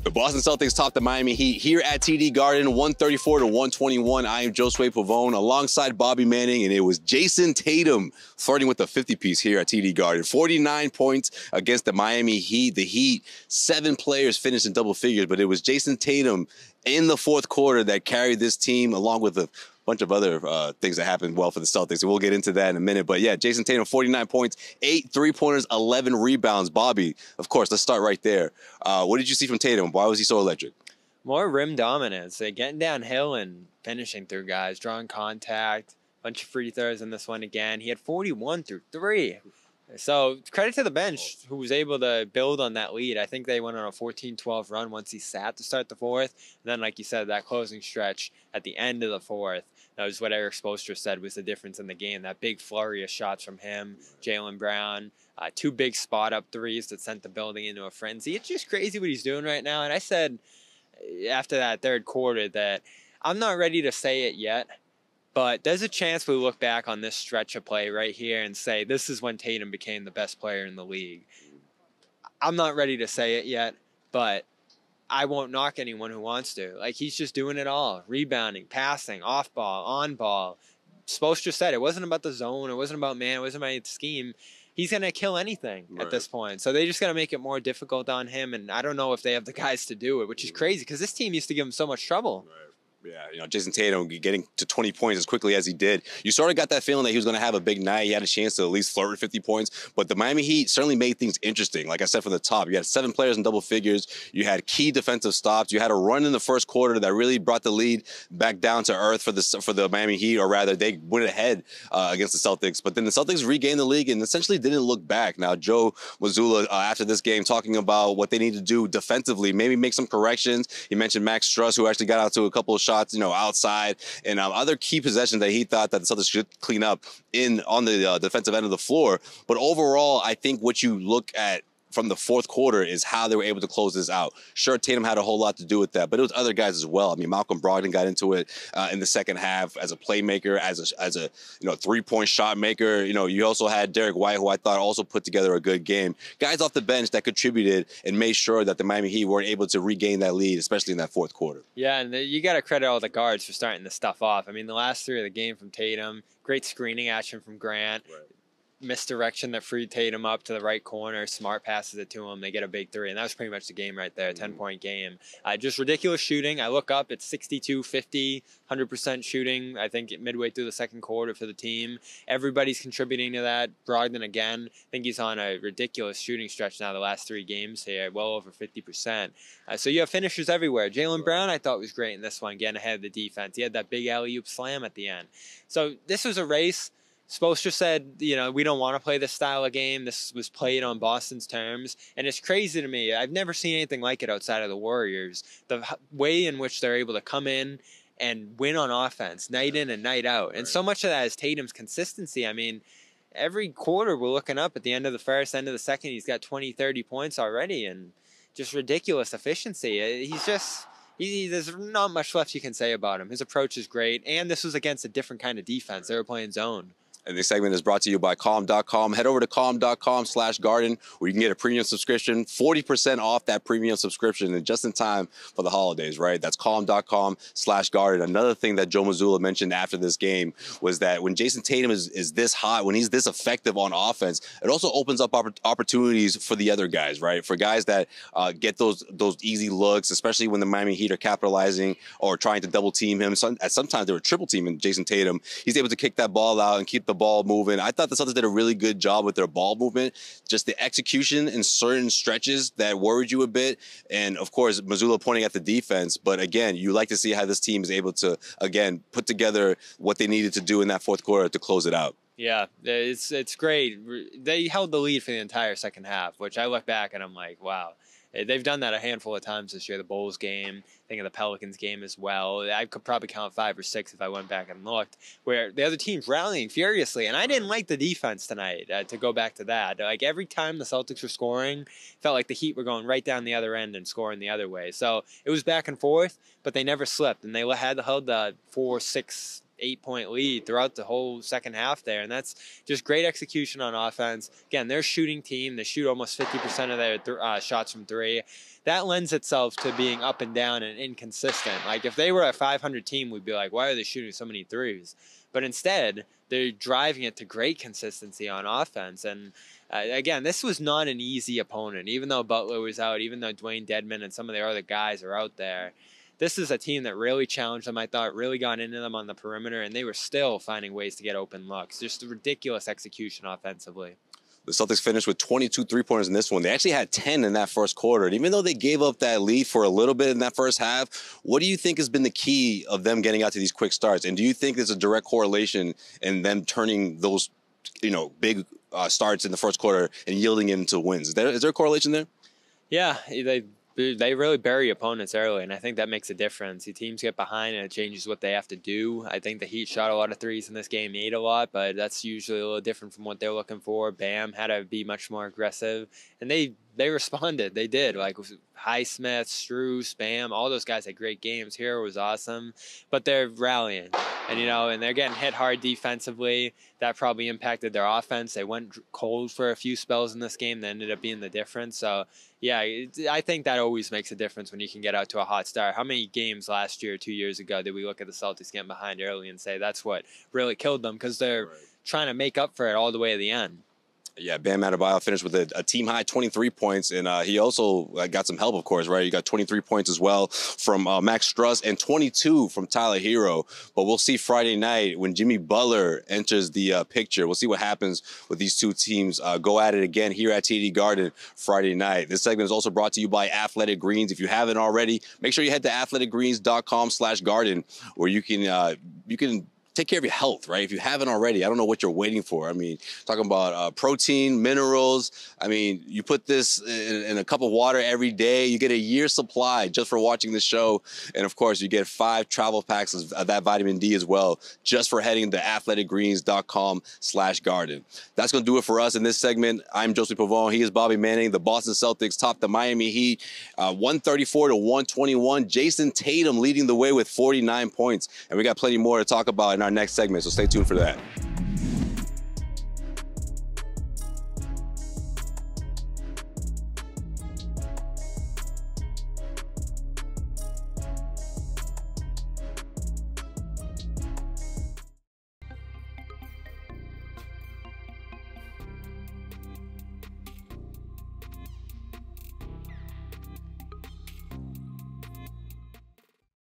The Boston Celtics topped the Miami Heat here at TD Garden, 134-121. I am Josue Pavon alongside Bobby Manning, and it was Jayson Tatum flirting with the 50-piece here at TD Garden. 49 points against the Miami Heat. The Heat, 7 players finished in double figures, but it was Jayson Tatum in the fourth quarter that carried this team, along with a bunch of other things that happened well for the Celtics, and we'll get into that in a minute. But yeah, Jayson Tatum, 49 points, 8 3-pointers, 11 rebounds. Bobby, of course, let's start right there. What did you see from Tatum? Why was he so electric? More rim dominance, getting downhill and finishing through guys, drawing contact, bunch of free throws in this one again. He had 41 through 3. So credit to the bench who was able to build on that lead. I think they went on a 14-12 run once he sat to start the fourth. And then, like you said, that closing stretch at the end of the fourth, that was what Eric Spoelstra said was the difference in the game. That big flurry of shots from him, Jaylen Brown, 2 big spot-up threes that sent the building into a frenzy. It's just crazy what he's doing right now. And I said after that third quarter that I'm not ready to say it yet, but there's a chance we look back on this stretch of play right here and say this is when Tatum became the best player in the league. I'm not ready to say it yet, but I won't knock anyone who wants to. Like, he's just doing it all. Rebounding, passing, off ball, on ball. Spoelstra said it wasn't about the zone. It wasn't about man. It wasn't about the scheme. He's going to kill anything at this point. So they just got to make it more difficult on him, and I don't know if they have the guys to do it, which is crazy because this team used to give him so much trouble. Yeah, Jayson Tatum getting to 20 points as quickly as he did. You sort of got that feeling that he was going to have a big night. He had a chance to at least flirt with 50 points. But the Miami Heat certainly made things interesting. Like I said from the top, you had 7 players in double figures. You had key defensive stops. You had a run in the first quarter that really brought the lead back down to earth for the Miami Heat, or rather, they went ahead against the Celtics. But then the Celtics regained the league and essentially didn't look back. Now, Joe Mazzulla, after this game, talking about what they need to do defensively, maybe make some corrections. He mentioned Max Struss, who actually got out to a couple of shots, outside, and other key possessions that he thought that the Celtics should clean up on the defensive end of the floor. But overall, I think what you look at from the fourth quarter is how they were able to close this out. Sure, Tatum had a whole lot to do with that, but it was other guys as well. I mean, Malcolm Brogdon got into it in the second half as a playmaker, as a 3-point shot maker. You also had Derek White, who I thought also put together a good game. Guys off the bench that contributed and made sure that the Miami Heat weren't able to regain that lead, especially in that fourth quarter. Yeah, and you got to credit all the guards for starting this stuff off. I mean, the last 3 of the game from Tatum, great screening action from Grant. Right. Misdirection that freed Tatum up to the right corner. Smart passes it to him. They get a big 3, and that was pretty much the game right there, 10-point game. Just ridiculous shooting. I look up, it's 62, 50, 100% shooting, I think, midway through the second quarter for the team. Everybody's contributing to that. Brogdon, again, I think he's on a ridiculous shooting stretch now the last 3 games here, well over 50%. So you have finishers everywhere. Jaylen Brown, I thought, was great in this one, getting ahead of the defense. He had that big alley-oop slam at the end. So this was a race. Spoelstra said, we don't want to play this style of game. This was played on Boston's terms. And it's crazy to me. I've never seen anything like it outside of the Warriors. The way in which they're able to come in and win on offense, night in and night out. And so much of that is Tatum's consistency. I mean, every quarter we're looking up at the end of the first, end of the second, he's got 20, 30 points already. And just ridiculous efficiency. There's not much left you can say about him. His approach is great. And this was against a different kind of defense. They were playing zone. And this segment is brought to you by Calm.com. Head over to Calm.com/garden where you can get a premium subscription, 40% off that premium subscription, and just in time for the holidays, right? That's Calm.com/garden. Another thing that Joe Mazzulla mentioned after this game was that when Jayson Tatum is this hot, when he's this effective on offense, it also opens up opportunities for the other guys, right? For guys that get those easy looks, especially when the Miami Heat are capitalizing or trying to double team him. Sometimes they were triple teaming Jayson Tatum. He's able to kick that ball out and keep the ball moving. I thought the Celtics did a really good job with their ball movement, just the execution in certain stretches that worried you a bit. And of course, Mazzulla pointing at the defense. But again, you like to see how this team is able to, again, put together what they needed to do in that fourth quarter to close it out. Yeah, it's great. They held the lead for the entire second half, which I look back and I'm like, wow. They've done that a handful of times this year. The Bulls game, I think of the Pelicans game as well. I could probably count 5 or 6 if I went back and looked, where the other team's rallying furiously. And I didn't like the defense tonight, to go back to that. Like, every time the Celtics were scoring, felt like the Heat were going right down the other end and scoring the other way. So it was back and forth, but they never slipped. And they had held the 4-6 8-point lead throughout the whole second half there. And that's just great execution on offense. Again, they're a shooting team. They shoot almost 50% of their shots from three. That lends itself to being up and down and inconsistent. Like if they were a 500 team, we'd be like, why are they shooting so many threes? But instead, they're driving it to great consistency on offense. And again, this was not an easy opponent. Even though Butler was out, even though Dwayne Dedmon and some of the other guys are out there, this is a team that really challenged them, I thought, really got into them on the perimeter, and they were still finding ways to get open looks. Just ridiculous execution offensively. The Celtics finished with 22 three-pointers in this one. They actually had 10 in that first quarter. And even though they gave up that lead for a little bit in that first half, what do you think has been the key of them getting out to these quick starts? And do you think there's a direct correlation in them turning those, big starts in the first quarter and yielding into wins? Is there a correlation there? Yeah, they really bury opponents early, and I think that makes a difference. The teams get behind, and it changes what they have to do. I think the Heat shot a lot of threes in this game, ate a lot, but that's usually a little different from what they're looking for. Bam had to be much more aggressive, and they responded. They did. Like Highsmith, Strus, Bam, all those guys had great games. Hero was awesome, but they're rallying, and they're getting hit hard defensively. That probably impacted their offense. They went cold for a few spells in this game that ended up being the difference. So, yeah, I think that always makes a difference when you can get out to a hot start. How many games last year, 2 years ago, did we look at the Celtics getting behind early and say that's what really killed them because they're trying to make up for it all the way to the end? Yeah, Bam Adebayo finished with a team-high 23 points, and he also got some help, of course, right? You got 23 points as well from Max Strus and 22 from Tyler Hero. But we'll see Friday night when Jimmy Butler enters the picture. We'll see what happens with these two teams go at it again here at TD Garden Friday night. This segment is also brought to you by Athletic Greens. If you haven't already, make sure you head to athleticgreens.com/garden where you can take care of your health, right? If you haven't already, I don't know what you're waiting for. I mean, talking about protein, minerals. I mean, you put this in a cup of water every day, you get a year's supply just for watching the show. And of course, you get 5 travel packs of that vitamin D as well, just for heading to athleticgreens.com/garden. That's going to do it for us in this segment. I'm Josue Pavon. He is Bobby Manning. The Boston Celtics topped the Miami Heat 134-121. Jayson Tatum leading the way with 49 points. And we got plenty more to talk about in our next segment, so stay tuned for that.